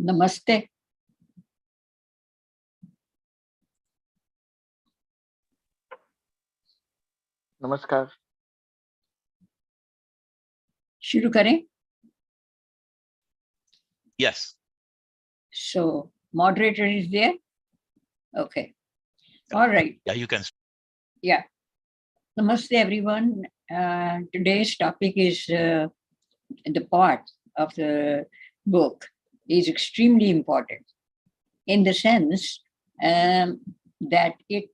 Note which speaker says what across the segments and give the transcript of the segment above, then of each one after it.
Speaker 1: नमस्ते।
Speaker 2: नमस्कार।
Speaker 1: शुरू करें?
Speaker 3: Yes.
Speaker 1: So, moderator is there? Okay. All right.
Speaker 3: Yeah, you can.
Speaker 1: Yeah. Namaste, everyone. Today's topic is the part of the book is extremely important in the sense that it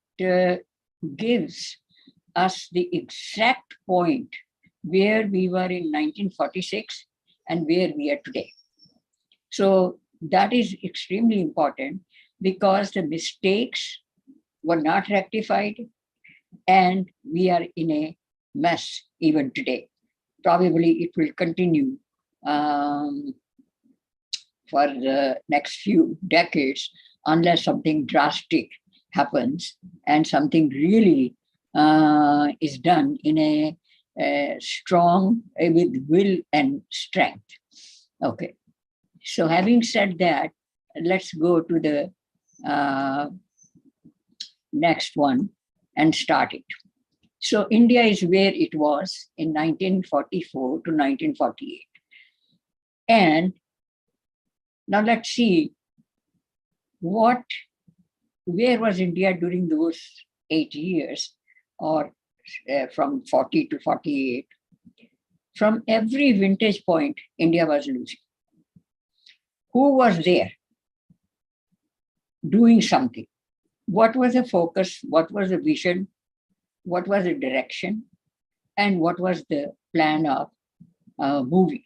Speaker 1: gives us the exact point where we were in 1946 and where we are today. So that is extremely important because the mistakes were not rectified and we are in a mess even today. Probably it will continue for the next few decades unless something drastic happens and something really is done in a strong, with will and strength. Okay. So having said that, let's go to the next one and start it. So India is where it was in 1944 to 1948. And now let's see where was India during those 8 years, or from 40 to 48. From every vintage point, India was losing. Who was there doing something? What was the focus? What was the vision? What was the direction? And what was the plan of moving?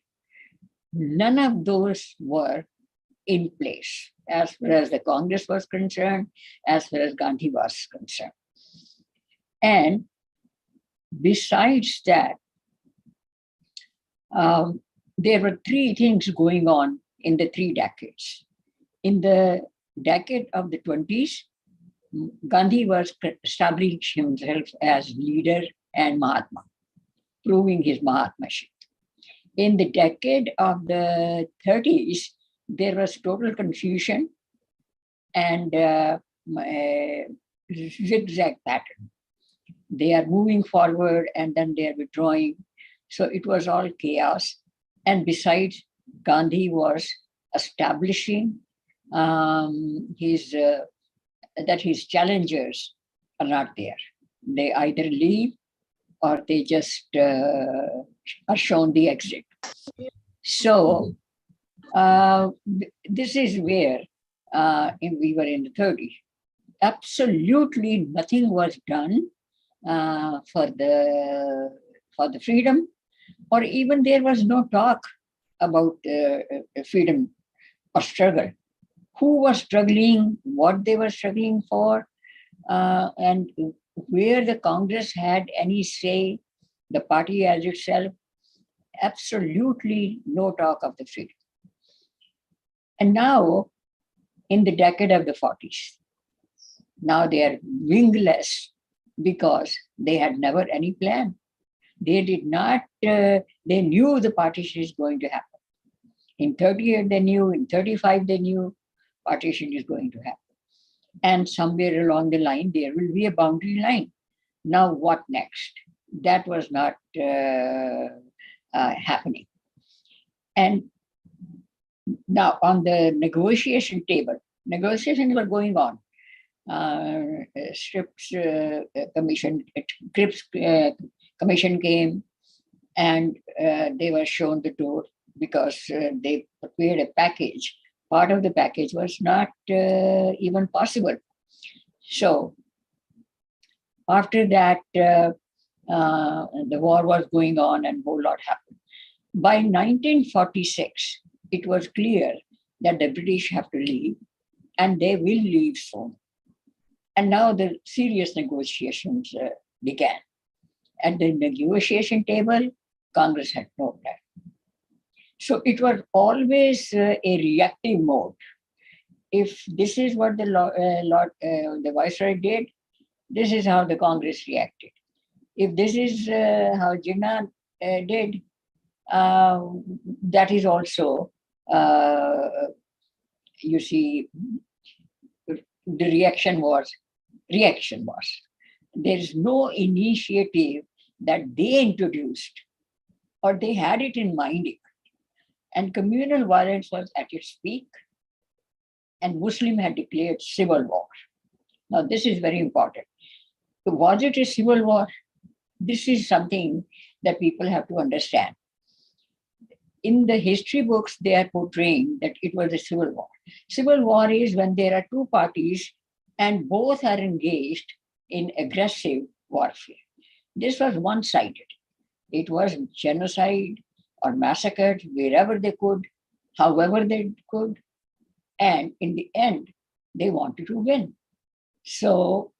Speaker 1: None of those were in place as far as the Congress was concerned, as far as Gandhi was concerned. And besides that, there were three things going on in the 3 decades. In the decade of the 20s, Gandhi was establishing himself as leader and Mahatma, proving his Mahatmaship. In the decade of the 30s, there was total confusion and zigzag pattern. They are moving forward and then they are withdrawing. So it was all chaos. And besides, Gandhi was establishing that his challengers are not there. They either leave or they just are shown the exit. So this is where we were in the 30s. Absolutely nothing was done for the freedom, or even there was no talk about freedom or struggle. Who was struggling, what they were struggling for, and where the Congress had any say, the party as itself, absolutely no talk of the freedom. And now, in the decade of the 40s, now they are wingless because they had never any plan. They did not, they knew the partition is going to happen. In 38 they knew, in 35 they knew partition is going to happen. And somewhere along the line, there will be a boundary line. Now what next? That was not happening. And now on the negotiation table, negotiations were going on. Cripps Commission came and they were shown the door because they prepared a package. Part of the package was not even possible. So after that, the war was going on and a whole lot happened. By 1946, it was clear that the British have to leave and they will leave soon. And now the serious negotiations began. At the negotiation table, Congress had no plan. So it was always a reactive mode. If this is what the Viceroy did, this is how the Congress reacted. If this is how Jinnah did, that is also you see, the reaction was. There is no initiative that they introduced or they had it in mind. And communal violence was at its peak, and Muslim had declared civil war. Now, this is very important. So was it a civil war? This is something that people have to understand. In the history books, they are portraying that it was a civil war. Civil war is when there are two parties and both are engaged in aggressive warfare. This was one-sided. It was genocide or massacred wherever they could, however they could, and in the end, they wanted to win. So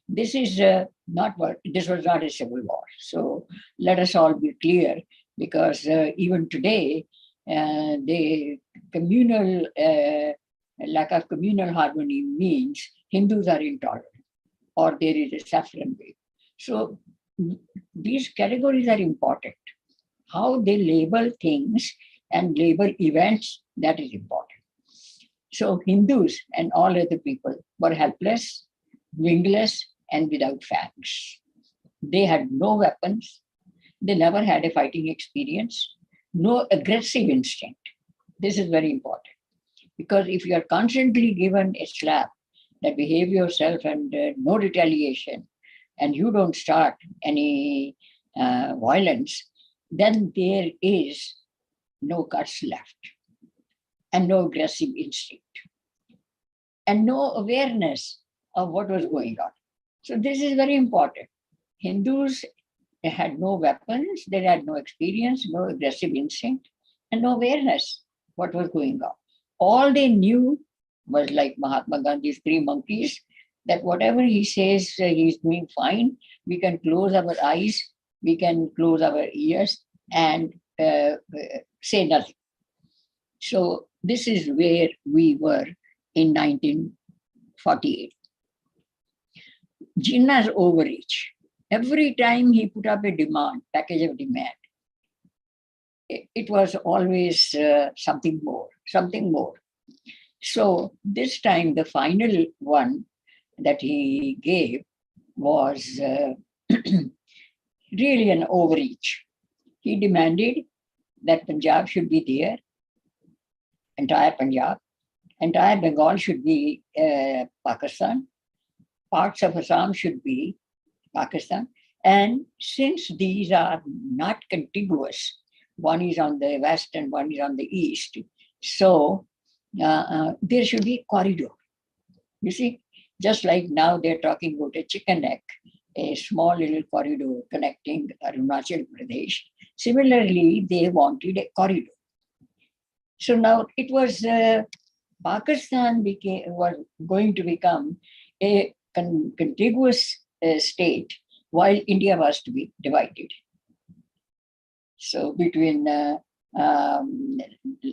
Speaker 1: this is this was not a civil war. So let us all be clear, because even today, the communal lack of communal harmony means Hindus are intolerant or there is a saffron wave. So these categories are important. How they label things and label events, that is important. So Hindus and all other people were helpless, wingless, and without fangs. They had no weapons. They never had a fighting experience, no aggressive instinct. This is very important, because if you are constantly given a slap that behave yourself and no retaliation, and you don't start any violence, then there is no guts left and no aggressive instinct and no awareness of what was going on. So this is very important. Hindus, they had no weapons, they had no experience, no aggressive instinct, and no awareness what was going on. All they knew was like Mahatma Gandhi's three monkeys, that whatever he says he's doing fine, we can close our eyes, we can close our ears and say nothing. So this is where we were in 1948. Jinnah's overreach. Every time he put up a demand, package of demand, it was always something more, something more. So this time, the final one that he gave was really an overreach. He demanded that Punjab should be there, entire Punjab, entire Bengal should be Pakistan, parts of Assam should be Pakistan. And since these are not contiguous, one is on the west and one is on the east, so there should be a corridor. You see, just like now they're talking about a chicken neck, a small little corridor connecting Arunachal Pradesh. Similarly, they wanted a corridor. So now it was Pakistan was going to become a contiguous state, while India was to be divided. So between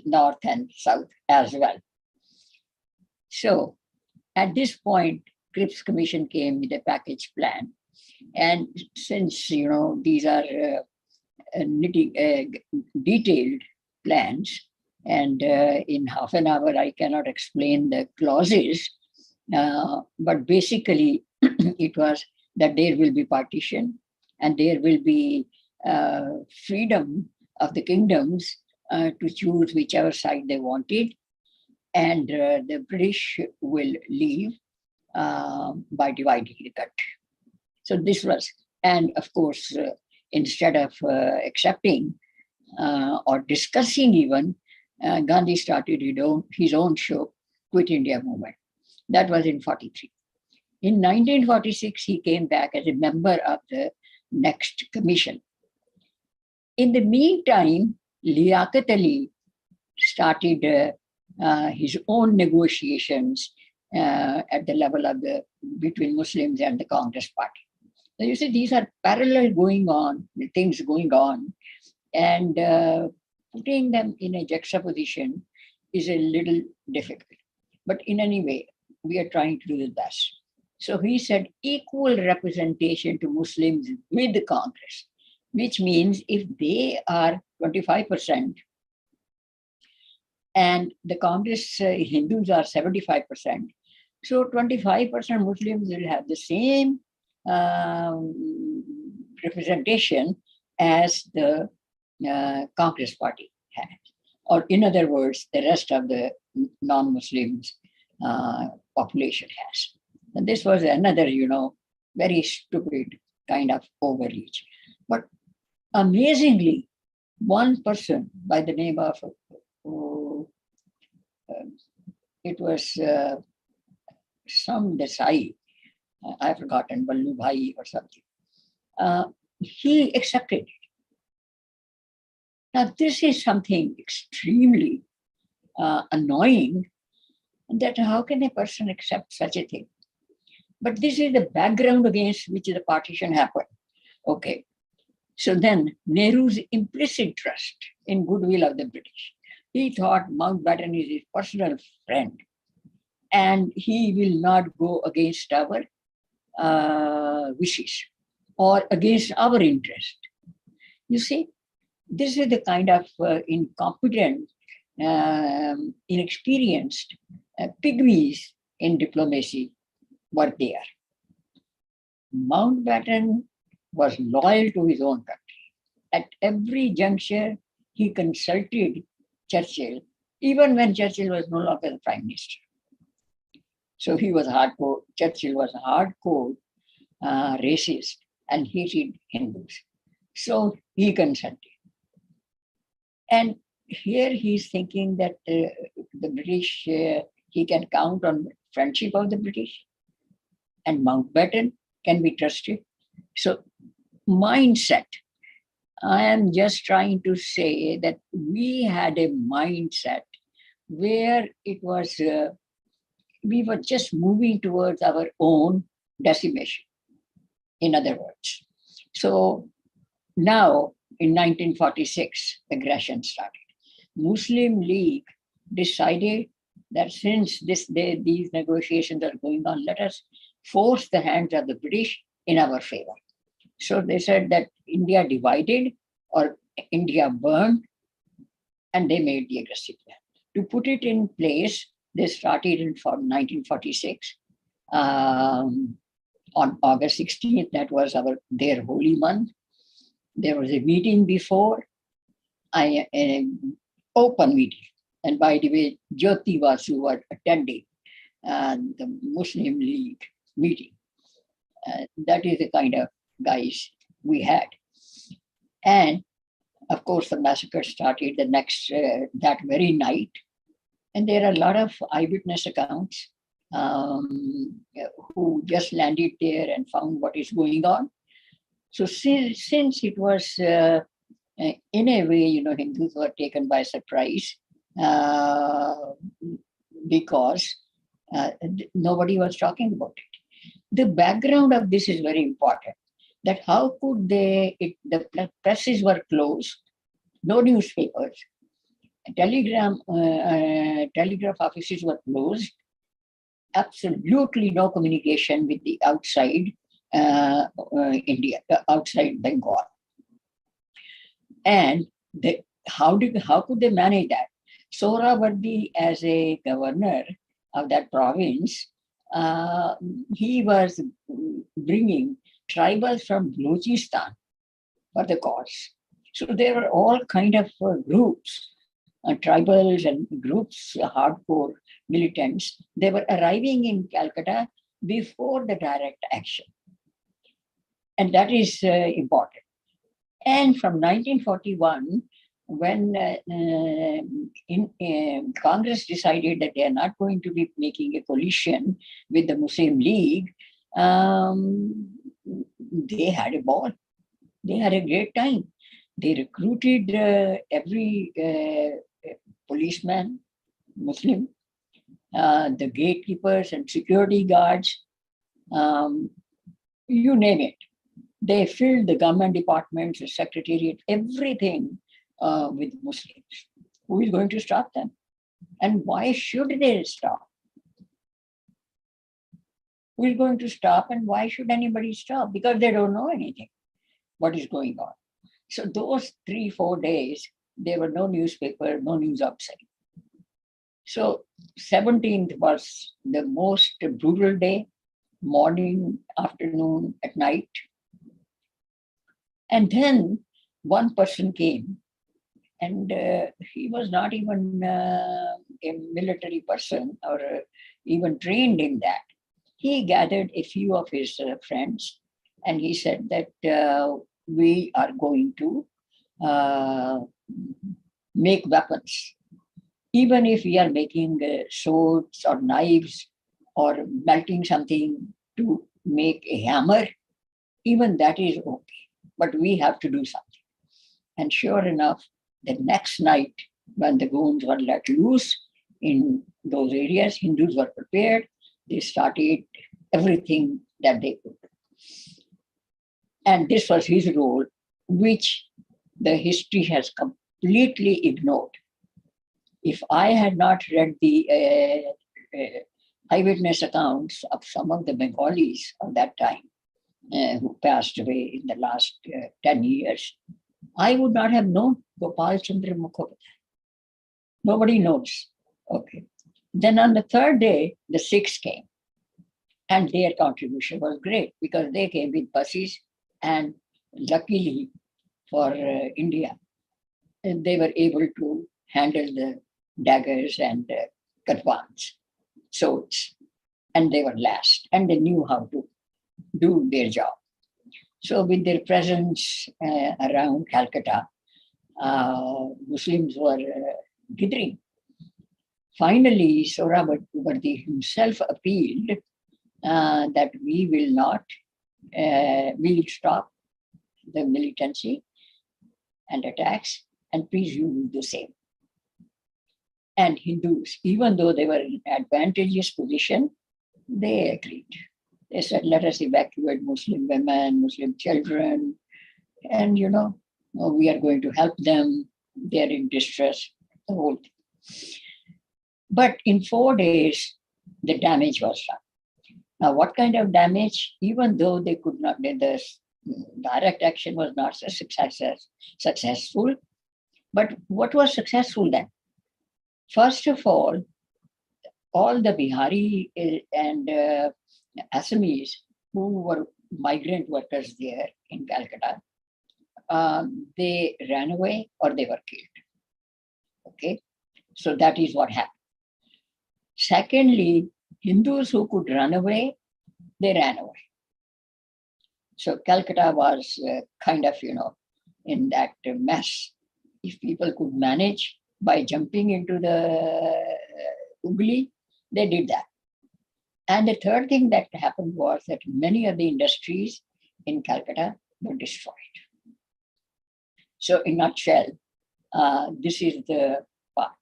Speaker 1: north and south as well. So at this point, Cripps Commission came with a package plan. And since, these are detailed plans, and in half an hour, I cannot explain the clauses, but basically it was that there will be partition and there will be freedom of the kingdoms to choose whichever side they wanted, and the British will leave by dividing the country. So this was, and of course, instead of accepting or discussing even, Gandhi started his own show, Quit India Movement. That was in 43. In 1946, he came back as a member of the next commission. In the meantime, Liaquat Ali started his own negotiations at the level of between Muslims and the Congress Party. So you see, these are parallel things going on, and putting them in a juxtaposition is a little difficult. But in any way, we are trying to do the best. So he said equal representation to Muslims with the Congress, which means if they are 25%, And the Congress Hindus are 75%. So 25% Muslims will have the same representation as the Congress party had. Or in other words, the rest of the non-Muslims population has. And this was another, very stupid kind of overreach. But amazingly, one person by the name of, it was some Desai, I've forgotten, Vallubhai or something. He accepted it. Now, this is something extremely annoying, that how can a person accept such a thing? But this is the background against which the partition happened. Okay. So then Nehru's implicit trust in goodwill of the British. He thought Mountbatten is his personal friend and he will not go against our wishes or against our interest. You see, this is the kind of incompetent, inexperienced pygmies in diplomacy were there. Mountbatten was loyal to his own country. At every juncture, he consulted Churchill, even when Churchill was no longer the prime minister. So he was hardcore. Churchill was hardcore racist and hated Hindus. So he consented. And here he's thinking that the British, he can count on friendship of the British, and Mountbatten can be trusted. So mindset. I am just trying to say that we had a mindset where it was, we were just moving towards our own decimation, in other words. So now in 1946, aggression started. Muslim League decided that since these negotiations are going on, let us force the hands of the British in our favor. So they said that India divided or India burned, and they made the aggressive plan. To put it in place, they started in 1946. On August 16th, that was their holy month. There was a meeting before, an open meeting. And by the way, Jyoti Vasu was attending the Muslim League meeting. That is the kind of guys we had. And of course, the massacre started the next, that very night. And there are a lot of eyewitness accounts who just landed there and found what is going on. So since it was, in a way, Hindus were taken by surprise because nobody was talking about it. The background of this is very important. That how could the presses were closed, no newspapers, telegraph offices were closed, absolutely no communication with the outside India, outside Bengal. And how could they manage that? Sohrawardi, as a governor of that province, he was bringing tribals from Balochistan for the cause. So there were all kind of groups, tribals and groups, hardcore militants. They were arriving in Calcutta before the direct action. And that is important. And from 1941, when Congress decided that they are not going to be making a coalition with the Muslim League, they had a ball. They had a great time. They recruited every policeman, Muslim, the gatekeepers and security guards, you name it. They filled the government departments, the secretariat, everything with Muslims. Who is going to stop them? And why should they stop? Who is going to stop and why should anybody stop? Because they don't know anything, what is going on. So those 3-4 days, there were no newspaper, no news outside. So 17th was the most brutal day, morning, afternoon, at night. And then one person came, and he was not even a military person or even trained in that. He gathered a few of his friends, and he said that we are going to uh, make weapons. Even if we are making swords or knives or melting something to make a hammer, even that is okay. But we have to do something. And sure enough, the next night, when the goons were let loose in those areas, Hindus were prepared. They started everything that they could. And this was his role, which the history has completely ignored. If I had not read the eyewitness accounts of some of the Bengalis of that time who passed away in the last 10 years, I would not have known Gopal Chandra Mukhopadhyay. Nobody knows. Okay. Then on the third day, the Sikhs came, and their contribution was great because they came with buses, and luckily for India, they were able to handle the daggers and katwans, swords, and they were last, and they knew how to do their job. So with their presence around Calcutta, Muslims were gathering. Finally, Sohrawardi himself appealed that we will stop the militancy and attacks, and please you do the same. And Hindus, even though they were in advantageous position, they agreed. They said, let us evacuate Muslim women, Muslim children, and we are going to help them. They're in distress, the whole thing. But in 4 days, the damage was done. Now, what kind of damage? Even though they could not, the direct action was not so successful, but what was successful then? First of all the Bihari and Assamese who were migrant workers there in Calcutta, they ran away or they were killed. Okay, so that is what happened. Secondly, Hindus who could run away, they ran away. So Calcutta was kind of, in that mess. If people could manage by jumping into the Ugly, they did that. And the third thing that happened was that many of the industries in Calcutta were destroyed. So in a nutshell, this is the part.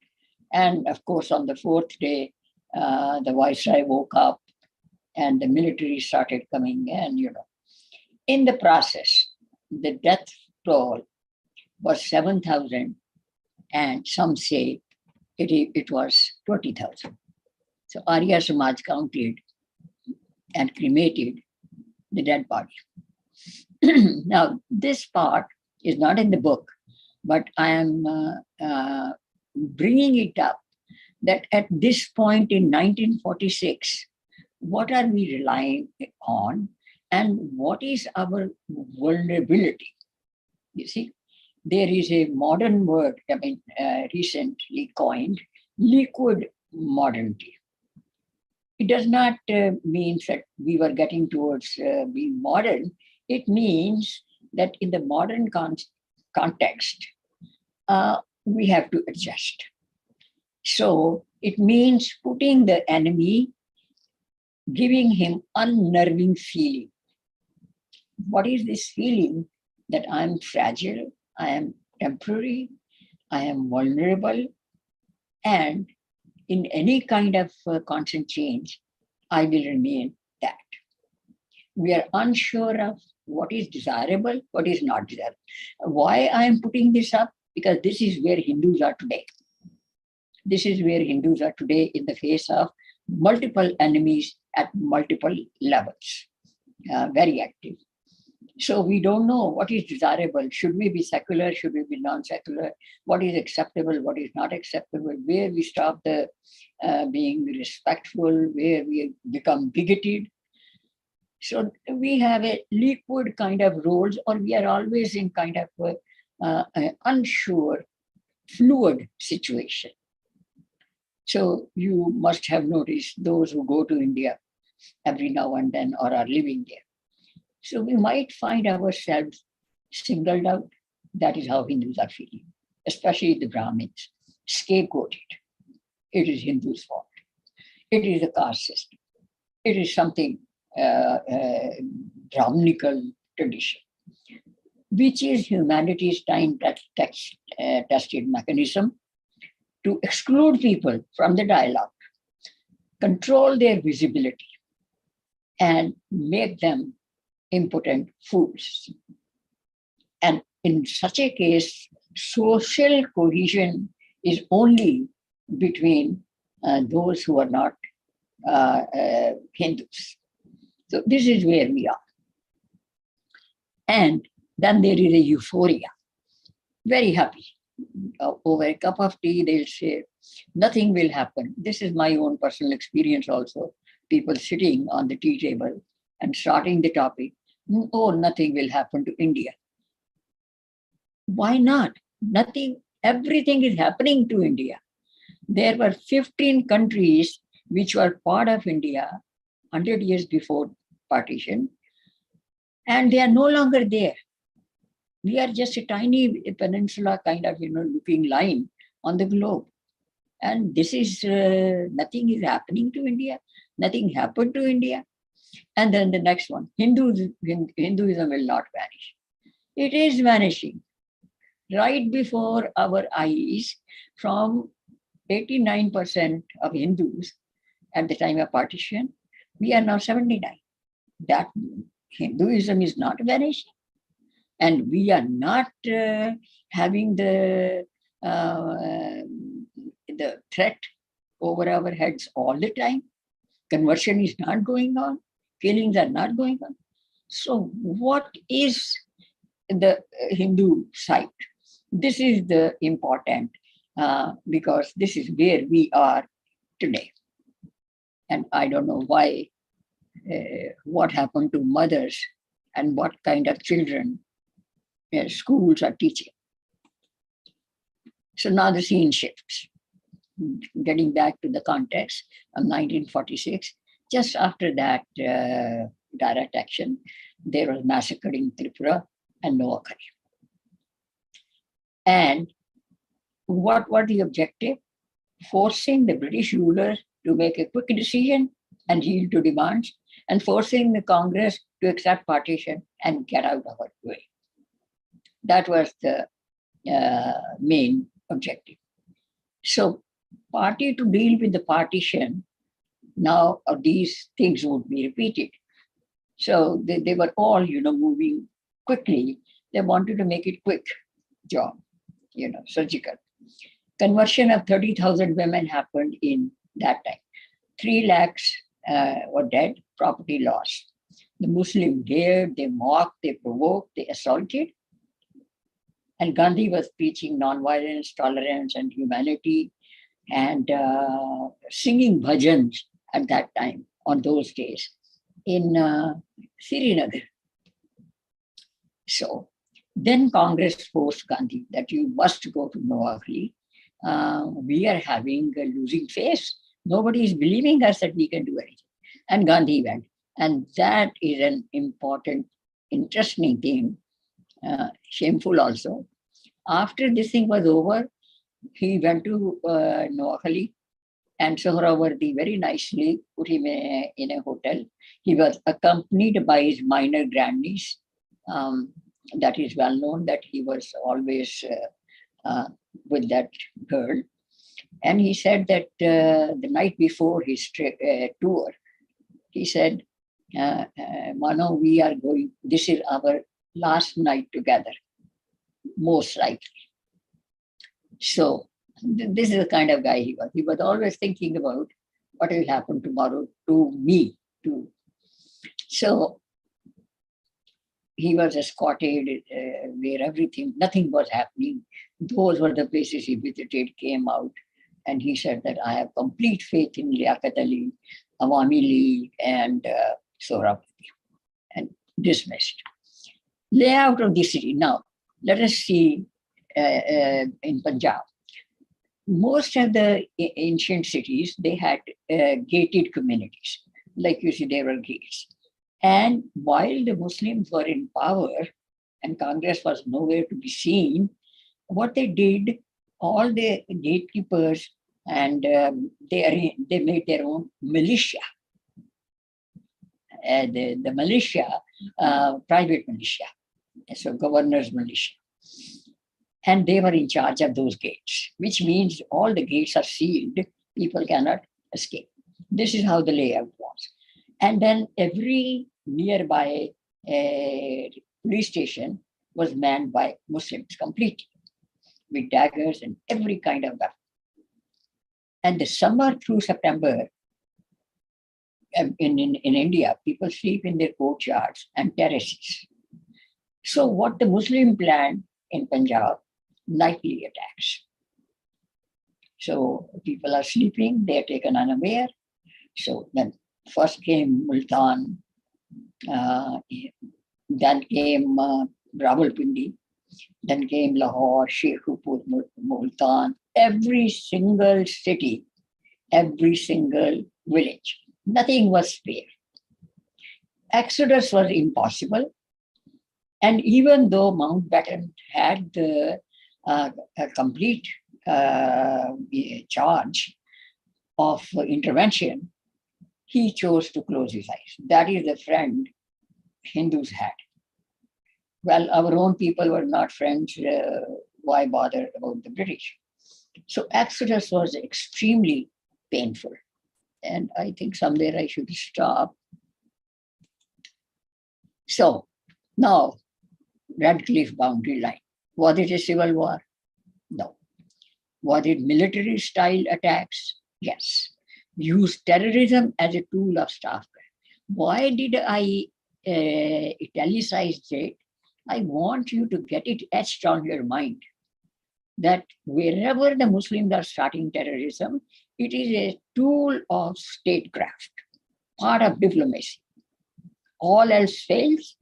Speaker 1: And of course, on the fourth day, the Viceroy woke up and the military started coming in, In the process, the death toll was 7,000, and some say it was 20,000. So Arya Samaj counted and cremated the dead body. Now, this part is not in the book, but I am bringing it up that at this point in 1946, what are we relying on and what is our vulnerability? You see, there is a modern word, recently coined, liquid modernity. It does not mean that we were getting towards being modern. It means that in the modern context, we have to adjust. So it means putting the enemy, giving him unnerving feeling. What is this feeling? That I am fragile, I am temporary, I am vulnerable, and in any kind of constant change, I will remain that. We are unsure of what is desirable, what is not desirable. Why I am putting this up? Because this is where Hindus are today. This is where Hindus are today in the face of multiple enemies at multiple levels, very active. So we don't know what is desirable. Should we be secular? Should we be non-secular? What is acceptable? What is not acceptable? Where we stop the being respectful? Where we become bigoted? So we have a liquid kind of roles, or we are always in kind of unsure, fluid situation. So you must have noticed those who go to India every now and then or are living there. So we might find ourselves singled out. That is how Hindus are feeling, especially the Brahmins, scapegoated. It is Hindus' fault. It is a caste system. It is something Brahminical tradition, which is humanity's time-tested mechanism to exclude people from the dialogue, control their visibility, and make them impotent fools. And in such a case, social cohesion is only between those who are not Hindus. So this is where we are. And then there is a euphoria, very happy. Over a cup of tea, they'll say, nothing will happen. This is my own personal experience also. People sitting on the tea table and starting the topic, oh, nothing will happen to India. Why not? Nothing, everything is happening to India. There were 15 countries which were part of India 100 years before partition, and they are no longer there. We are just a tiny peninsula kind of, looking line on the globe. And this is, nothing is happening to India. Nothing happened to India. And then the next one, Hinduism will not vanish. It is vanishing right before our eyes. From 89% of Hindus at the time of partition, we are now 79. That Hinduism is not vanishing. And we are not having the threat over our heads all the time. Conversion is not going on. Killings are not going on. So what is the Hindu side? This is the important, because this is where we are today. And I don't know why, what happened to mothers and what kind of children schools are teaching. So now the scene shifts. Getting back to the context of 1946, just after that direct action, there was massacre in Tripura and Noakhali. And what was the objective? Forcing the British rulers to make a quick decision and yield to demands, and forcing the Congress to accept partition and get out of our way. That was the main objective. So, party to deal with the partition, now these things would be repeated. So they were all, moving quickly. They wanted to make it quick job, surgical. Conversion of 30,000 women happened in that time. 3 lakhs were dead, property loss. The Muslim dared, they mocked, they provoked, they assaulted. And Gandhi was preaching nonviolence, tolerance, and humanity, and singing bhajans at that time, on those days, in Srinagar. So then Congress forced Gandhi that you must go to Noakhali. We are having a losing face. Nobody is believing us that we can do anything. And Gandhi went. And that is an important, interesting thing, shameful also. After this thing was over, he went to Noakhali, and Sohrawardi very nicely put him in a hotel. He was accompanied by his minor grandniece. That is well known that he was always with that girl. And he said that the night before his tour, he said, Mano, we are going, this is our last night together, most likely. So this is the kind of guy he was. He was always thinking about what will happen tomorrow to me too. So he was escorted where nothing was happening. Those were the places he visited, came out, and he said that I have complete faith in Liaquat Ali, Awami League, and Sohrabadi, and dismissed. Layout of the city. Now, let us see in Punjab. Most of the ancient cities, they had gated communities. Like you see, there were gates. And while the Muslims were in power and Congress was nowhere to be seen, what they did, all the gatekeepers, and they made their own militia. The militia, private militia, so governor's militia. And they were in charge of those gates, which means all the gates are sealed. People cannot escape. This is how the layout was. And then every nearby police station was manned by Muslims completely, with daggers and every kind of weapon. And the summer through September, in India, people sleep in their courtyards and terraces. So what the Muslim planned in Punjab, nightly attacks. So people are sleeping, they are taken unaware. So then first came Multan, then came Rawalpindi, then came Lahore, Sheikhupur, Multan, every single city, every single village. Nothing was spared. Exodus was impossible. And even though Mountbatten had the a complete charge of intervention, he chose to close his eyes. That is the friend Hindus had. Well, our own people were not friends. Why bother about the British? So Exodus was extremely painful. And I think somewhere I should stop. So now, Red Cliff boundary line. Was it a civil war? No. Was it military style attacks? Yes. Used terrorism as a tool of staff. Why did I italicize it? I want you to get it etched on your mind that wherever the Muslims are starting terrorism, it is a tool of statecraft, part of diplomacy. All else fails,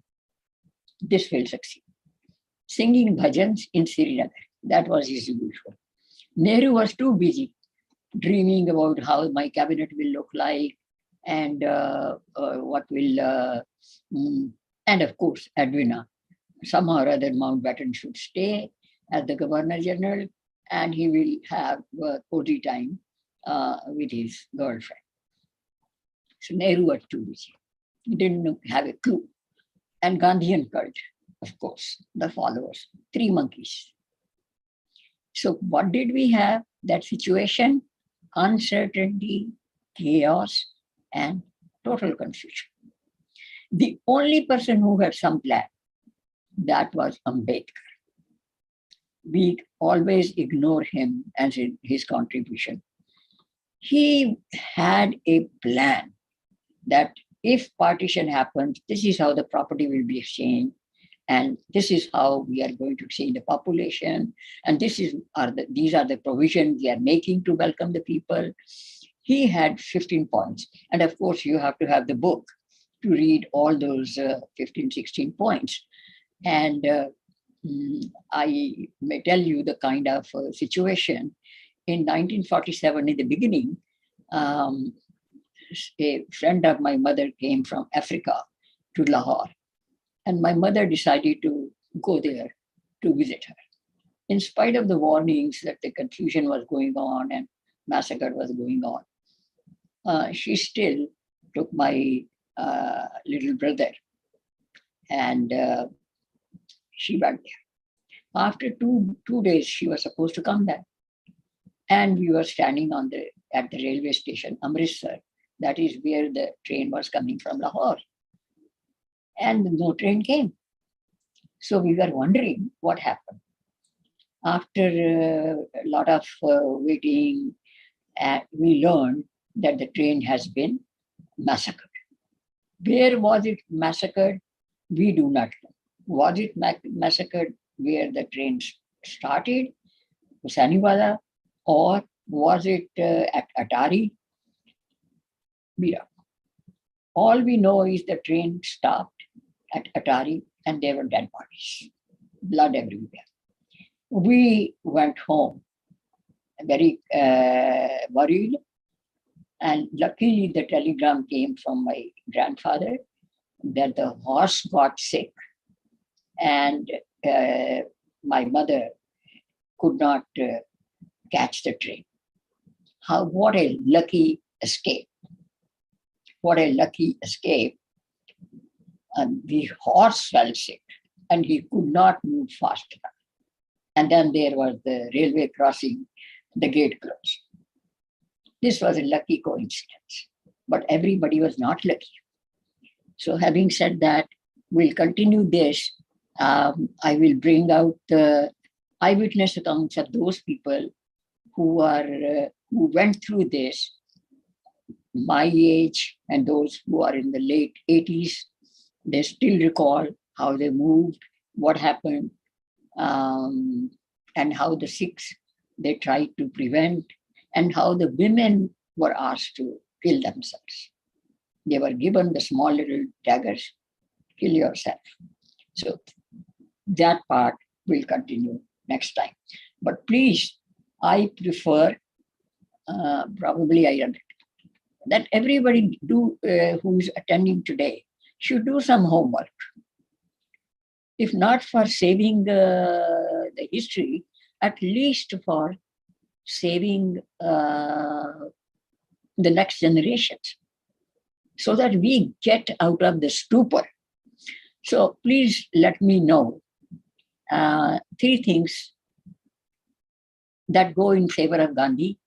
Speaker 1: this will succeed. Singing bhajans in Srinagar, that was his usual. Nehru was too busy dreaming about how my cabinet will look like and what will, and of course, Edwina. Somehow or other, Mountbatten should stay as the Governor General and he will have cozy time with his girlfriend. So Nehru was too busy. He didn't have a clue. And Gandhian cult, of course, the followers, three monkeys. So what did we have? That situation, uncertainty, chaos, and total confusion. The only person who had some plan, that was Ambedkar. We always ignore him and his contribution. He had a plan that if partition happens, this is how the property will be exchanged, and this is how we are going to change the population, and these are the provisions we are making to welcome the people. He had 15 points. And of course, you have to have the book to read all those 15, 16 points. And I may tell you the kind of situation. In 1947, in the beginning, a friend of my mother came from Africa to Lahore. And my mother decided to go there to visit her. In spite of the warnings that the confusion was going on and massacre was going on, she still took my little brother and she went there. After two days, she was supposed to come back. And we were standing at the railway station, Amritsar. That is where the train was coming from Lahore. And no train came. So we were wondering what happened. After a lot of waiting, we learned that the train has been massacred. Where was it massacred? We do not know. Was it massacred where the trains started, Hussainiwala, or was it at Atari? Mira. All we know is the train stopped at Atari and there were dead bodies, blood everywhere. We went home very worried, and luckily the telegram came from my grandfather that the horse got sick and my mother could not catch the train. What a lucky escape. What a lucky escape. And the horse fell sick and he could not move fast enough. And then there was the railway crossing, the gate closed. This was a lucky coincidence, but everybody was not lucky. So having said that, we'll continue this. I will bring out the eyewitness accounts of those people who went through this, my age and those who are in the late 80s. They still recall how they moved, what happened, and how the Sikhs they tried to prevent, and how the women were asked to kill themselves. They were given the small little daggers, kill yourself. So that part will continue next time. But please, I prefer, probably I that everybody who is attending today should do some homework. If not for saving the history, at least for saving the next generations, so that we get out of the stupor. So please let me know 3 things that go in favor of Gandhi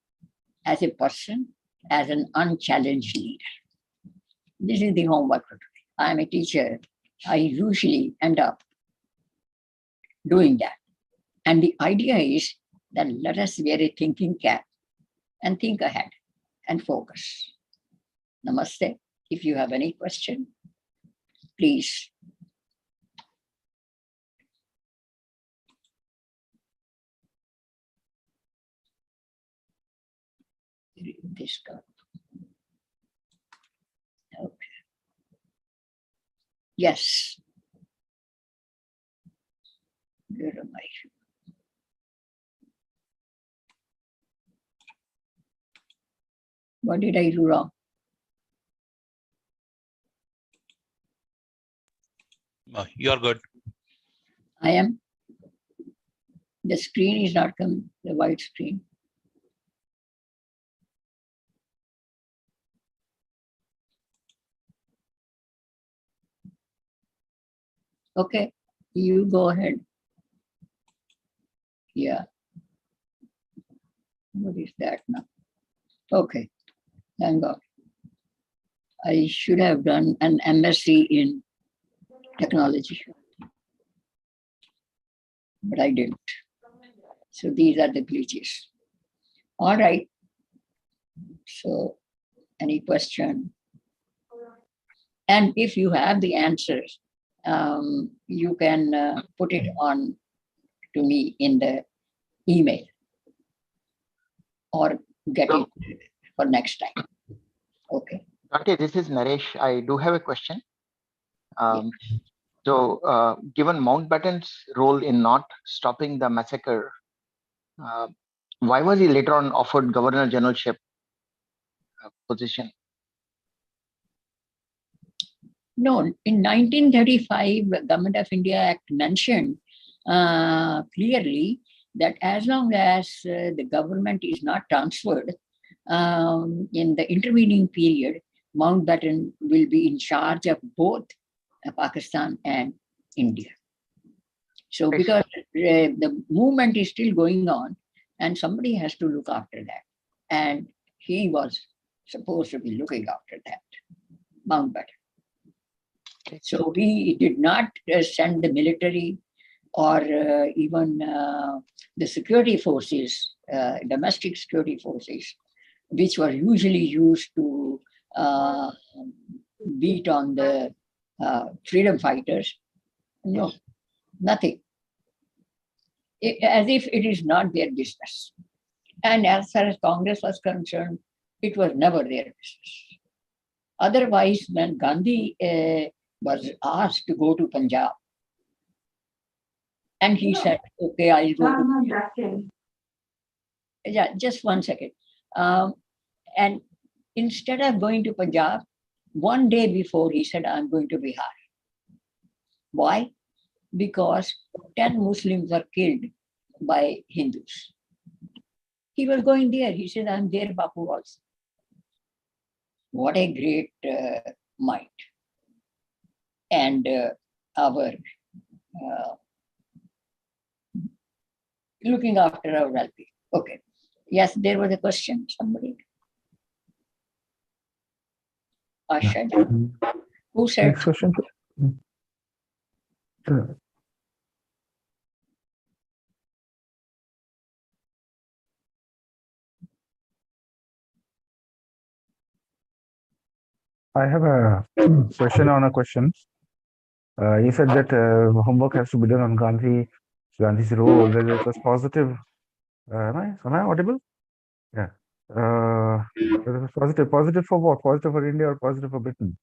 Speaker 1: as a person, as an unchallenged leader. This is the homework for today. I'm a teacher. I usually end up doing that. And the idea is that let us wear a thinking cap and think ahead and focus. Namaste. If you have any question, please. This card. Okay. Yes. Good. What did I do wrong?
Speaker 3: You're good.
Speaker 1: I am. The screen is not coming, the white screen. Okay, you go ahead. Yeah. What is that now? Okay, thank God. I should have done an MSc in technology, but I didn't. So these are the glitches. All right. So any question? And if you have the answers, you can put it on to me in the email or get it for next time. Okay.
Speaker 2: Dante, this is Naresh. I do have a question. So, given Mountbatten's role in not stopping the massacre, why was he later on offered Governor Generalship position?
Speaker 1: No, in 1935, the Government of India Act mentioned clearly that as long as the government is not transferred in the intervening period, Mountbatten will be in charge of both Pakistan and India. So because the movement is still going on and somebody has to look after that. And he was supposed to be looking after that, Mountbatten. So he did not send the military or even the security forces, domestic security forces, which were usually used to beat on the freedom fighters. No, Nothing. As if it is not their business. And as far as Congress was concerned, it was never their business. Otherwise, when Gandhi was asked to go to Punjab, and he said, okay, I'll go to Punjab. Yeah, just 1 second. And instead of going to Punjab, one day before he said, I'm going to Bihar. Why? Because 10 Muslims were killed by Hindus. He was going there. He said, I'm there, Bapu also. What a great mind. And our looking after our well-being. Okay. Yes, there was a question, somebody. Asha, who said?
Speaker 4: Next question. I have a question on a question. You said that homework has to be done on Gandhi's role, whether it was positive. Am I audible? Yeah. Whether it was positive. Positive for what? Positive for India or positive for Britain?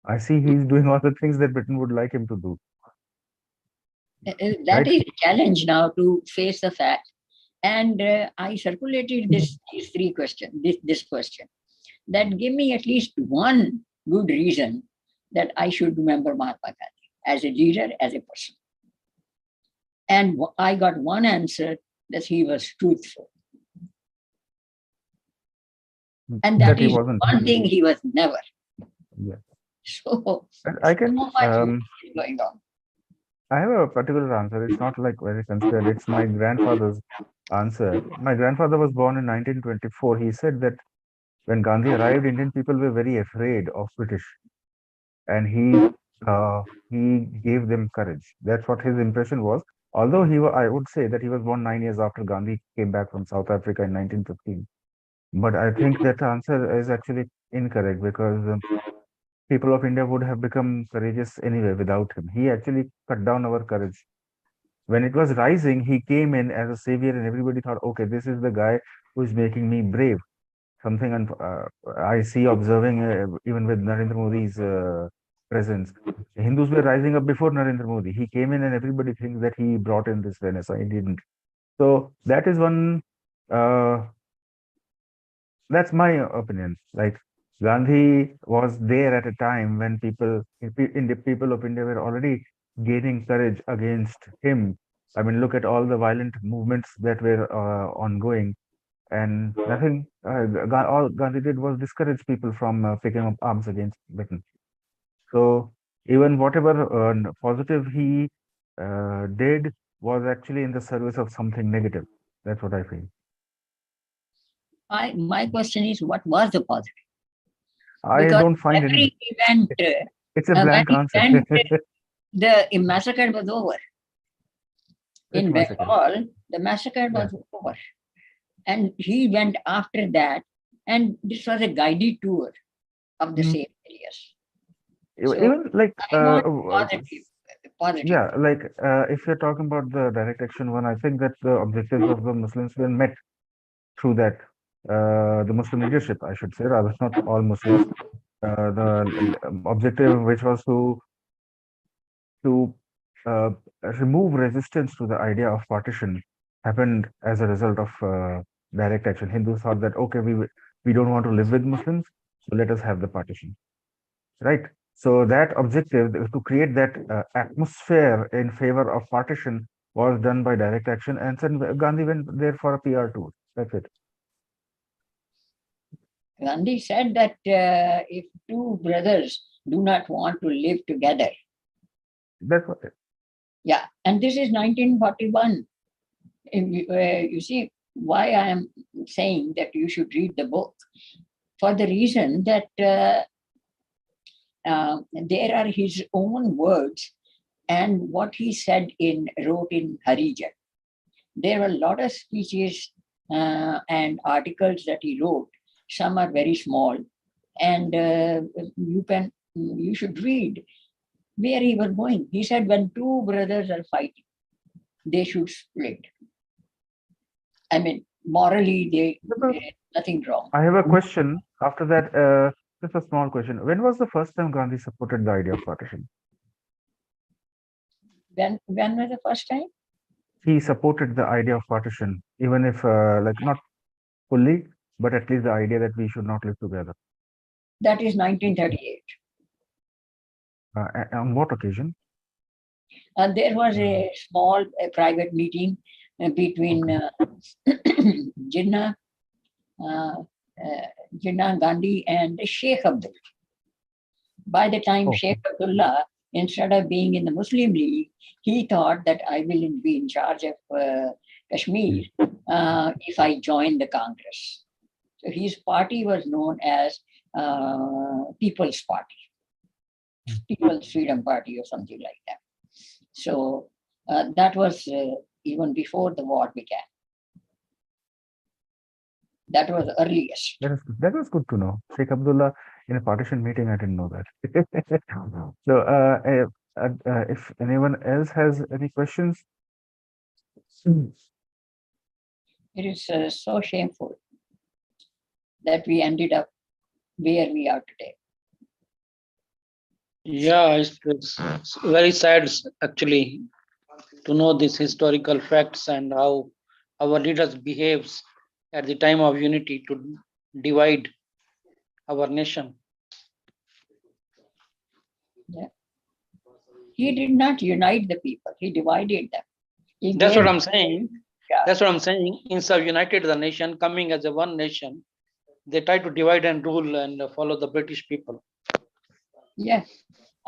Speaker 4: I see he's doing all the things that Britain would like him to do.
Speaker 1: That
Speaker 4: Right.
Speaker 1: is a challenge now to face the fact. And I circulated these three questions, this question, that give me at least one good reason that I should remember Mahatma Gandhi as a leader, as a person. And I got one answer, that he was truthful. And that
Speaker 4: he
Speaker 1: is
Speaker 4: wasn't.
Speaker 1: one thing he was never.
Speaker 4: Yeah.
Speaker 1: So,
Speaker 4: I can.
Speaker 1: so much is going on.
Speaker 4: I have a particular answer. It's not like very considered. It's my grandfather's answer. My grandfather was born in 1924. He said that when Gandhi arrived, Indian people were very afraid of British, and he gave them courage. That's what his impression was. Although I would say that he was born 9 years after Gandhi came back from South Africa in 1915. But I think that answer is actually incorrect, because people of India would have become courageous anyway without him. He actually cut down our courage. When it was rising, he came in as a savior, and everybody thought, okay, this is the guy who is making me brave. Something I see observing even with Narendra Modi's presence. The Hindus were rising up before Narendra Modi. He came in, and everybody thinks that he brought in this renaissance. He didn't. So that is one. That's my opinion. Like, Gandhi was there at a time when the people of India were already gaining courage against him. I mean, look at all the violent movements that were ongoing, and nothing. All Gandhi did was discourage people from picking up arms against Britain. So even whatever positive he did was actually in the service of something negative. That's what I feel.
Speaker 1: My question is, what was the positive?
Speaker 4: I
Speaker 1: Because
Speaker 4: don't find
Speaker 1: every
Speaker 4: any.
Speaker 1: event,
Speaker 4: It's a blank answer.
Speaker 1: the massacre was over. In
Speaker 4: Which massacre?
Speaker 1: Bengal, the massacre was over. And he went after that, and this was a guided tour of the same areas. So
Speaker 4: Even like
Speaker 1: I want positive.
Speaker 4: yeah, like if you're talking about the direct action one, I think that the objectives of the Muslims were met through that. The Muslim leadership, I should say, rather, not all Muslims. The objective, which was to remove resistance to the idea of partition, happened as a result of direct action. Hindus thought that, okay, we don't want to live with Muslims, so let us have the partition, right? So that objective, to create that atmosphere in favor of partition, was done by direct action, and then Gandhi went there for a PR tour. That's it.
Speaker 1: Gandhi said that if two brothers do not want to live together.
Speaker 4: That's what it.
Speaker 1: Yeah, and this is 1941. You see why I am saying that you should read the book, for the reason that there are his own words and what he wrote in Harijan. There were a lot of speeches and articles that he wrote. Some are very small, and you should read where he was going. He said, when two brothers are fighting, they should split. I mean, morally, there's nothing wrong.
Speaker 4: I have a question. After that, just a small question. When was the first time Gandhi supported the idea of partition?
Speaker 1: When was the first time?
Speaker 4: He supported the idea of partition, even if like not fully, but at least the idea that we should not live together.
Speaker 1: That is 1938.
Speaker 4: On what occasion?
Speaker 1: And there was a small private meeting between Jinnah, Gandhi and Sheikh Abdullah. By the time
Speaker 4: Okay.
Speaker 1: Sheikh Abdullah, instead of being in the Muslim League, he thought that I will be in charge of Kashmir if I join the Congress. So his party was known as People's Party, People's Freedom Party or something like that. So that was even before the war began. That was the earliest.
Speaker 4: That was good to know. Sheikh Abdullah in a partition meeting, I didn't know that. So, if anyone else has any questions,
Speaker 1: It is so shameful that we ended up where we are today.
Speaker 5: Yeah, it's very sad actually to know these historical facts and how our leaders behaves at the time of unity to divide our nation.
Speaker 1: He did not unite the people, he divided them.
Speaker 5: That's what I'm saying.
Speaker 1: Yeah.
Speaker 5: That's what I'm saying. Instead of united the nation, coming as a one nation, they try to divide and rule and follow the British people.
Speaker 1: Yeah,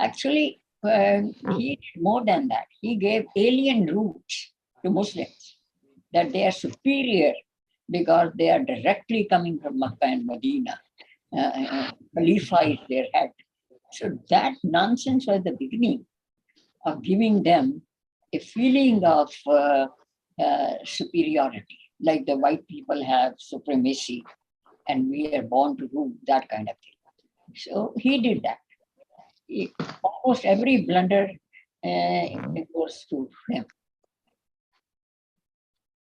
Speaker 1: actually, he did more than that. He gave alien roots to Muslims, that they are superior because they are directly coming from Makkah and Medina. Khalifa is their head. So that nonsense was the beginning of giving them a feeling of superiority, like the white people have supremacy and we are born to rule, that kind of thing. So he did that. Almost every blunder goes to him.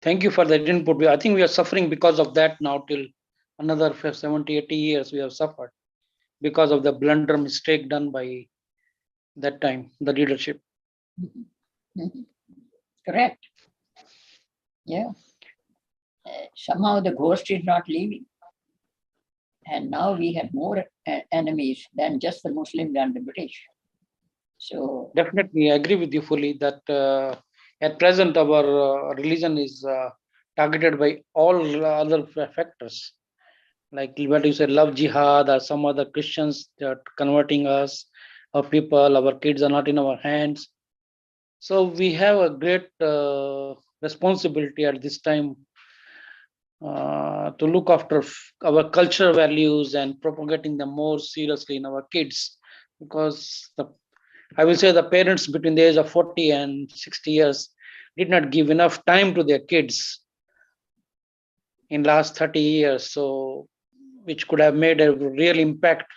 Speaker 5: Thank you for that input. I think we are suffering because of that now till another 70, 80 years we have suffered because of the blunder mistake done by that time, the leadership.
Speaker 1: Correct. Yeah. Somehow the ghost is not leaving. And now we have more enemies than just the Muslims and the British. So
Speaker 5: definitely, I agree with you fully that at present our religion is targeted by all other factors, like what you said, love jihad, or some other Christians that are converting us, our people, our kids are not in our hands. So we have a great responsibility at this time to look after our cultural values and propagating them more seriously in our kids, because I will say the parents between the age of 40 and 60 years did not give enough time to their kids in last 30 years, so which could have made a real impact,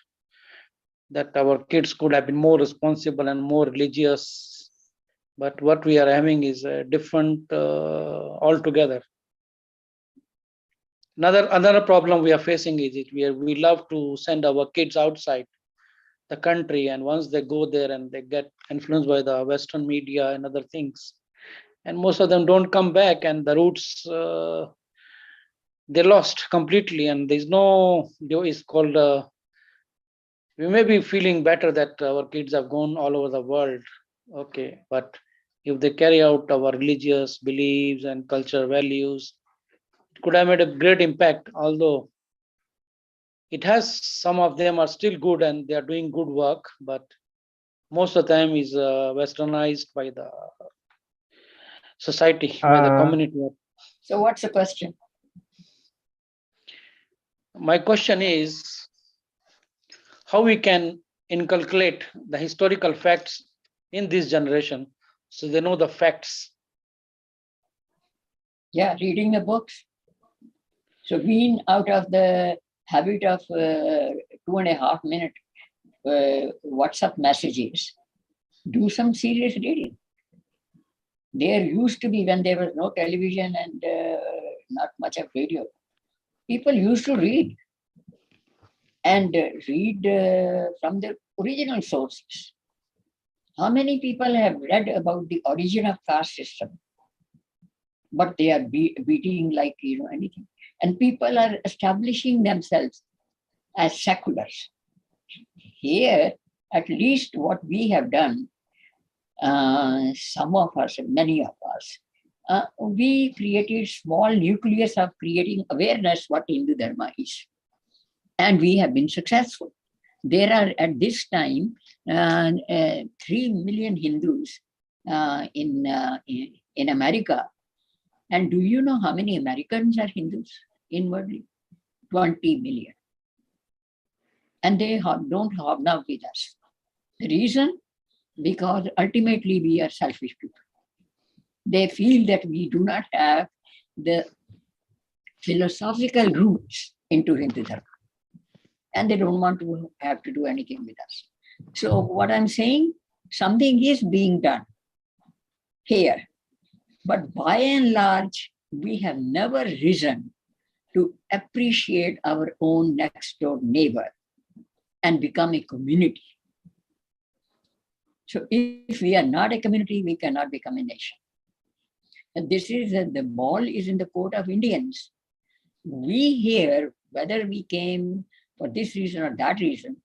Speaker 5: that our kids could have been more responsible and more religious. But what we are having is a different altogether. Another problem we are facing is we love to send our kids outside the country, and once they go there and they get influenced by the Western media and other things, and most of them don't come back, and the roots they lost completely, and there's no, it's called we may be feeling better that our kids have gone all over the world, okay, but if they carry out our religious beliefs and cultural values, it could have made a great impact. Although it has, some of them are still good and they are doing good work, but most of the time is westernized by the society, by the community.
Speaker 1: So what's the question?
Speaker 5: My question is how we can inculcate the historical facts in this generation so they know the facts.
Speaker 1: Yeah, reading the books. So being out of the habit of 2.5 minute WhatsApp messages, do some serious reading. There used to be, when there was no television and not much of radio, people used to read and read from the original sources. How many people have read about the origin of caste system? But they are beating like anything. And people are establishing themselves as seculars. Here, at least what we have done, some of us, many of us, we created small nucleus of creating awareness what Hindu Dharma is. And we have been successful. There are at this time 3 million Hindus in America. And do you know how many Americans are Hindus inwardly? 20 million. And they don't hobnob with us. The reason? Because ultimately we are selfish people. They feel that we do not have the philosophical roots into Hindu Dharma. And they don't want to have to do anything with us. So what I'm saying, something is being done here. But by and large, we have never risen to appreciate our own next door neighbor and become a community. So if we are not a community, we cannot become a nation. And this is the ball is in the court of Indians. We here, whether we came for this reason or that reason,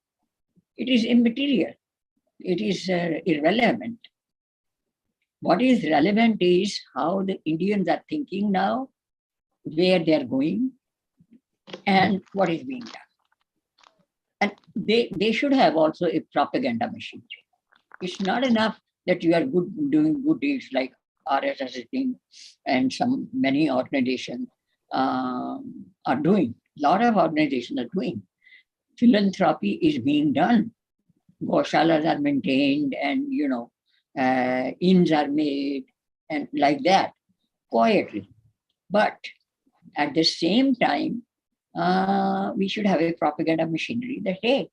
Speaker 1: it is immaterial. It is irrelevant. What is relevant is how the Indians are thinking now, where they are going, and what is being done. And they should have also a propaganda machine. It's not enough that you are doing good deeds like RSS and many organizations are doing. A lot of organizations are doing. Philanthropy is being done. Gaushalas are maintained, and inns are made, and like that, quietly. But at the same time, we should have a propaganda machinery that, hey,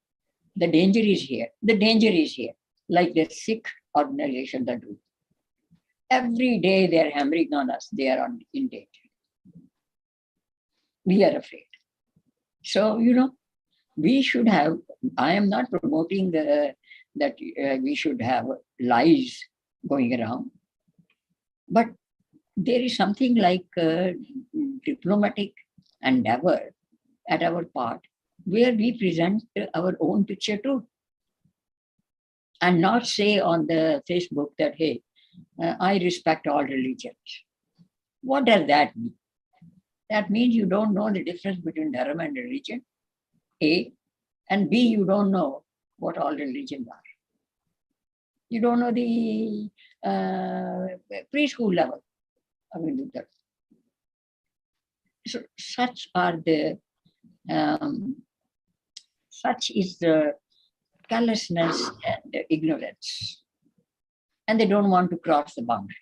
Speaker 1: the danger is here. The danger is here, like the Sikh organizations are doing. Every day they're hammering on us. They are in danger. We are afraid. So, we should have, I am not promoting that we should have lies going around, but there is something like diplomatic endeavor at our part where we present our own picture too, and not say on the Facebook that, hey, I respect all religions. What does that mean? That means you don't know the difference between dharma and religion, A, and B, you don't know what all religions are. You don't know the preschool level of Hindu Dharma. So such is the callousness and the ignorance. And they don't want to cross the boundary.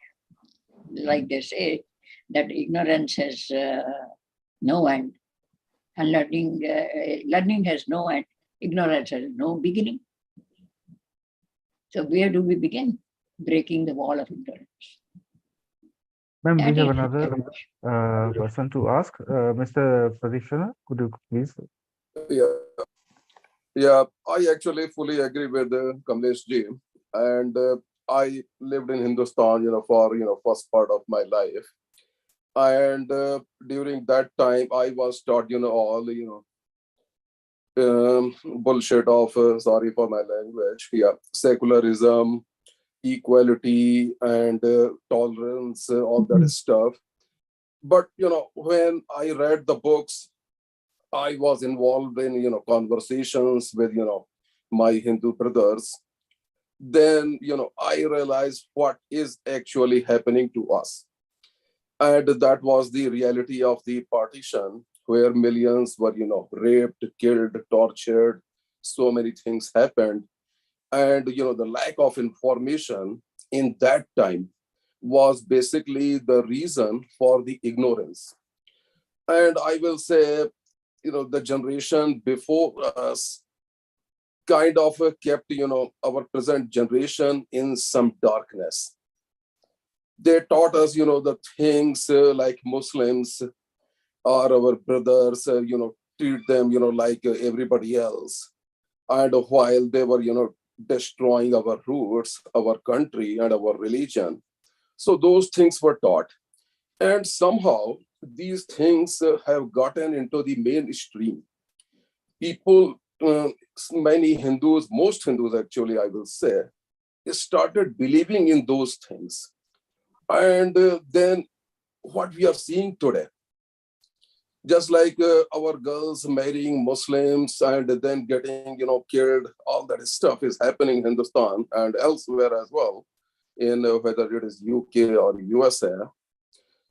Speaker 1: Like they say, that ignorance has no end, and learning has no end. Ignorance has no beginning. So where do we begin? Breaking the wall of ignorance.
Speaker 4: Ma'am, we have another person to ask. Mr. Partition, could you please?
Speaker 6: Yeah, I actually fully agree with Kamlesh ji. And I lived in Hindustan, for, first part of my life. And during that time, I was taught, all, bullshit of, sorry for my language, secularism, equality, and tolerance, all that stuff. But, when I read the books, I was involved in, conversations with, my Hindu brothers. Then, I realized what is actually happening to us. And that was the reality of the partition, where millions were, raped, killed, tortured. So many things happened. And, the lack of information in that time was basically the reason for the ignorance. And I will say, the generation before us kind of kept, our present generation in some darkness. They taught us, the things like Muslims are our brothers, treat them, like everybody else. And while they were, destroying our roots, our country, and our religion. So those things were taught. And somehow these things have gotten into the mainstream. People, many Hindus, most Hindus actually, I will say, started believing in those things. And then what we are seeing today, just like our girls marrying Muslims and then getting, killed, all that stuff is happening in Hindustan and elsewhere as well, in whether it is UK or USA.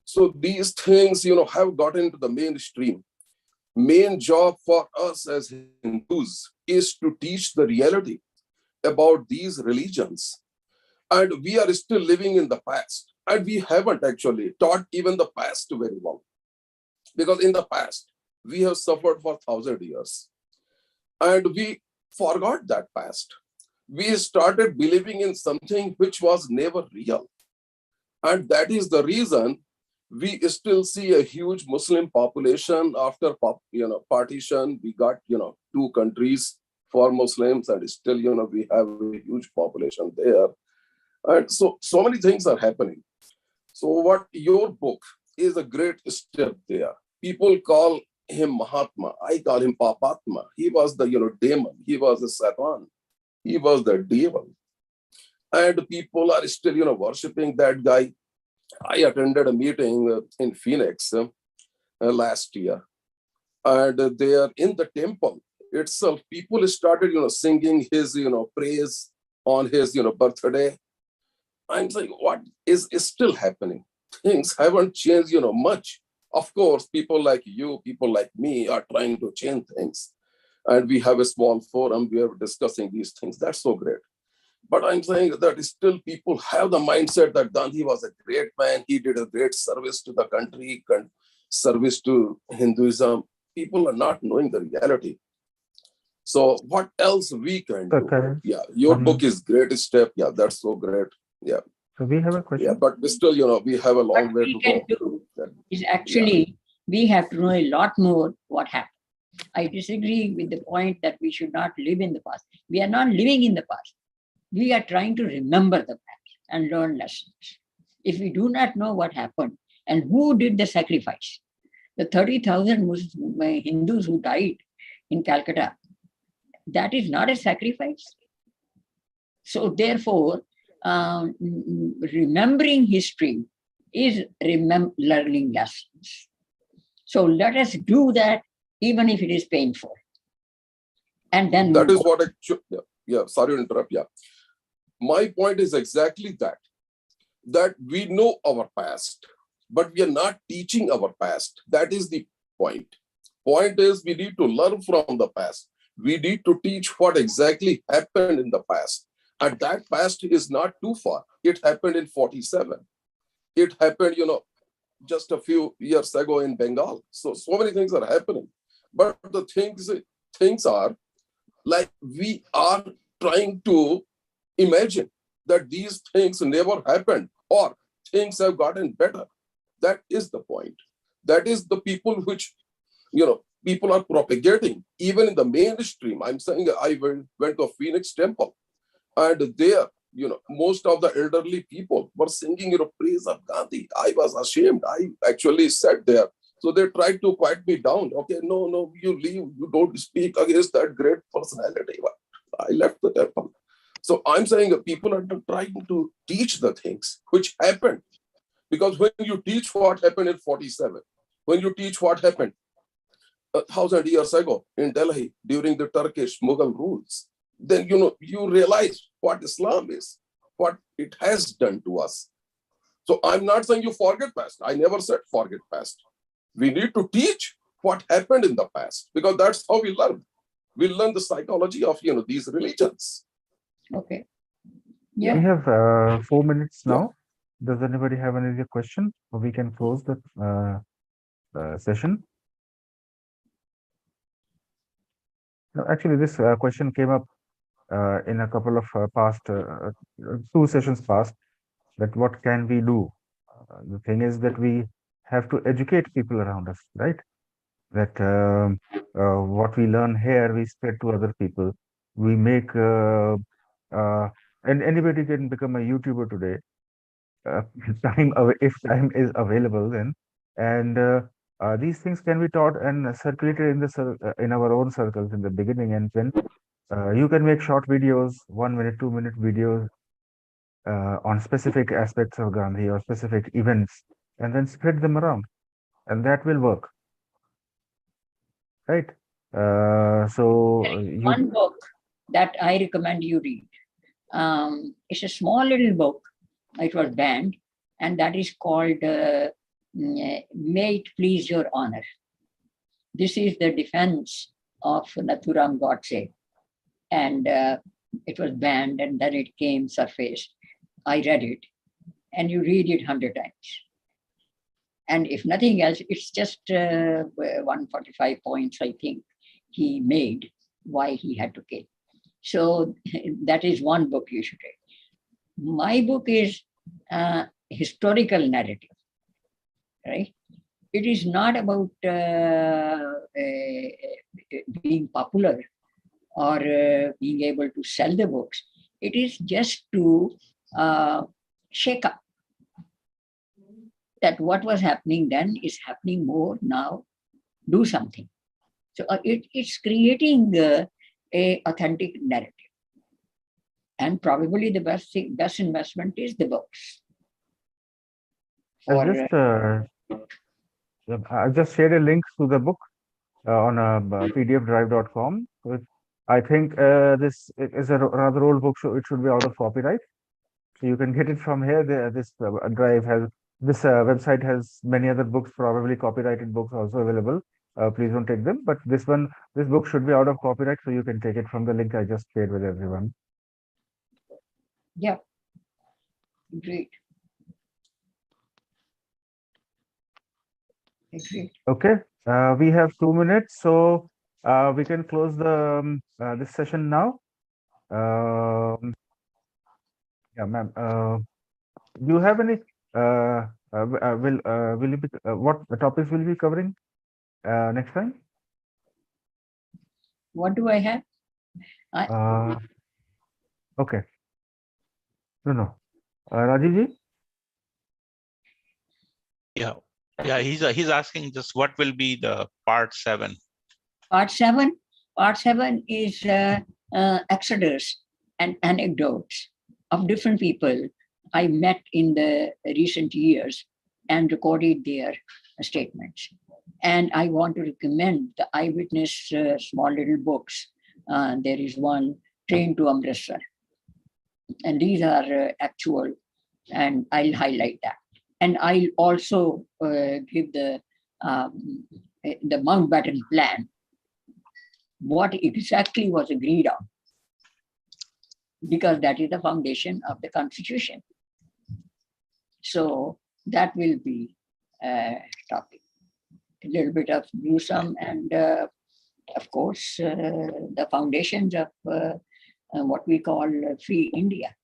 Speaker 6: So these things, have gotten into the mainstream. Main job for us as Hindus is to teach the reality about these religions. And we are still living in the past. And we haven't actually taught even the past very well. Because in the past, we have suffered for 1,000 years. And we forgot that past. We started believing in something which was never real. And that is the reason we still see a huge Muslim population after partition. We got 2 countries for Muslims, and still we have a huge population there. And so many things are happening. So what your book is a great step there. People call him Mahatma. I call him Papatma. He was the demon. He was the Satan. He was the devil. And people are still worshipping that guy. I attended a meeting in Phoenix last year, and there in the temple itself, people started singing his praise on his birthday. I'm saying, what is still happening? Things haven't changed much. Of course, people like you, people like me are trying to change things, and we have a small forum. We are discussing these things. That's so great. But I'm saying that still people have the mindset that Gandhi was a great man. He did a great service to the country, service to Hinduism. People are not knowing the reality. So what else we can do?
Speaker 4: Okay.
Speaker 6: Yeah, your book is great step. Yeah, that's so great. Yeah.
Speaker 4: So we have a question.
Speaker 6: Yeah, but we still, we have a long way to go.
Speaker 1: Do is actually, we have to know a lot more what happened. I disagree with the point that we should not live in the past. We are not living in the past. We are trying to remember the past and learn lessons. If we do not know what happened and who did the sacrifice, the 30,000 Hindus who died in Calcutta, that is not a sacrifice. So therefore, remembering history is learning lessons. So let us do that, even if it is painful. And then
Speaker 6: that is what actually, sorry to interrupt. Yeah. My point is exactly that we know our past, but we are not teaching our past. That is the point. Point is we need to learn from the past. We need to teach what exactly happened in the past. And that past is not too far. It happened in 47. It happened, just a few years ago in Bengal. So many things are happening. But the things are like we are trying to imagine that these things never happened or things have gotten better. That is the point. That is the people which, people are propagating, even in the mainstream. I'm saying I went to a Phoenix temple, and there, most of the elderly people were singing, praise of Gandhi. I was ashamed. I actually sat there. So they tried to quiet me down. Okay, no, you leave. You don't speak against that great personality. I left the temple. So I'm saying that people are trying to teach the things which happened. Because when you teach what happened in 47, when you teach what happened 1,000 years ago in Delhi during the Turkish Mughal rules, then you realize what Islam is, what it has done to us. So I'm not saying you forget past. I never said forget past. We need to teach what happened in the past, because that's how we learn. We learn the psychology of these religions.
Speaker 1: Okay.
Speaker 4: We
Speaker 1: Yeah.
Speaker 4: have 4 minutes now. Does anybody have any other question? Or we can close the session. No, actually, this question came up in a couple of past 2 sessions past, that what can we do The thing is that we have to educate people around us, right? That what we learn here, we spread to other people. We make, and anybody can become a YouTuber today. Uh, if time is available, then, and these things can be taught and circulated in in our own circles in the beginning, and then you can make short videos, 1 minute, 2 minute videos on specific aspects of Gandhi or specific events, and then spread them around, and that will work, right? So
Speaker 1: There is
Speaker 4: you
Speaker 1: one book that I recommend you read. It's a small little book. It was banned, and that is called May It Please Your Honor. This is the defense of Nathuram Godse, and it was banned, and then it came surfaced. I read it, and you read it 100 times. And if nothing else, it's just 145 points, I think, he made why he had to kill. So that is one book you should read. My book is historical narrative, right? It is not about being popular or being able to sell the books. It is just to shake up that what was happening then is happening more now. Do something. So it's creating a authentic narrative. And probably the best investment is the books.
Speaker 4: I just shared a link to the book on pdfdrive.com. I think this is a rather old book, so it should be out of copyright. So you can get it from here. This drive has this website has many other books, probably copyrighted books also available. Please don't take them. But this book should be out of copyright, so you can take it from the link I just shared with everyone.
Speaker 1: Yeah, great. Agreed.
Speaker 4: Okay, we have 2 minutes, so we can close the this session now. Yeah, ma'am. Do you have any? Will you be what topics will you be covering next time?
Speaker 1: What do I have?
Speaker 4: Okay. No. Rajiv ji?
Speaker 3: Yeah. He's asking just what will be the part 7?
Speaker 1: Part 7? Part 7 is exodus and anecdotes of different people I met in the recent years and recorded their statements. And I want to recommend the eyewitness small little books. There is one, Train to Amritsar. And these are actual, and I'll highlight that. And I'll also give the Mountbatten Plan, what exactly was agreed on, because that is the foundation of the Constitution. So that will be a topic. A little bit of gruesome and, of course, the foundations of what we call free India.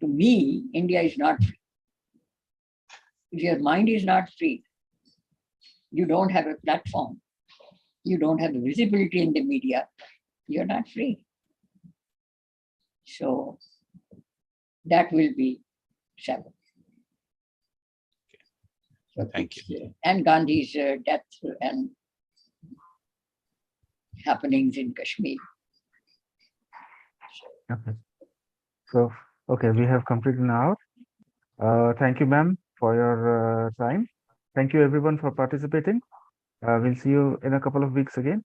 Speaker 1: To me, India is not free. If your mind is not free, you don't have a platform, you don't have visibility in the media, you're not free. So that will be 7. So
Speaker 3: Thank you.
Speaker 1: And Gandhi's death and happenings in Kashmir.
Speaker 4: Okay. So, okay, we have completed an hour. Thank you, ma'am, for your time. Thank you, everyone, for participating. We'll see you in a couple of weeks again.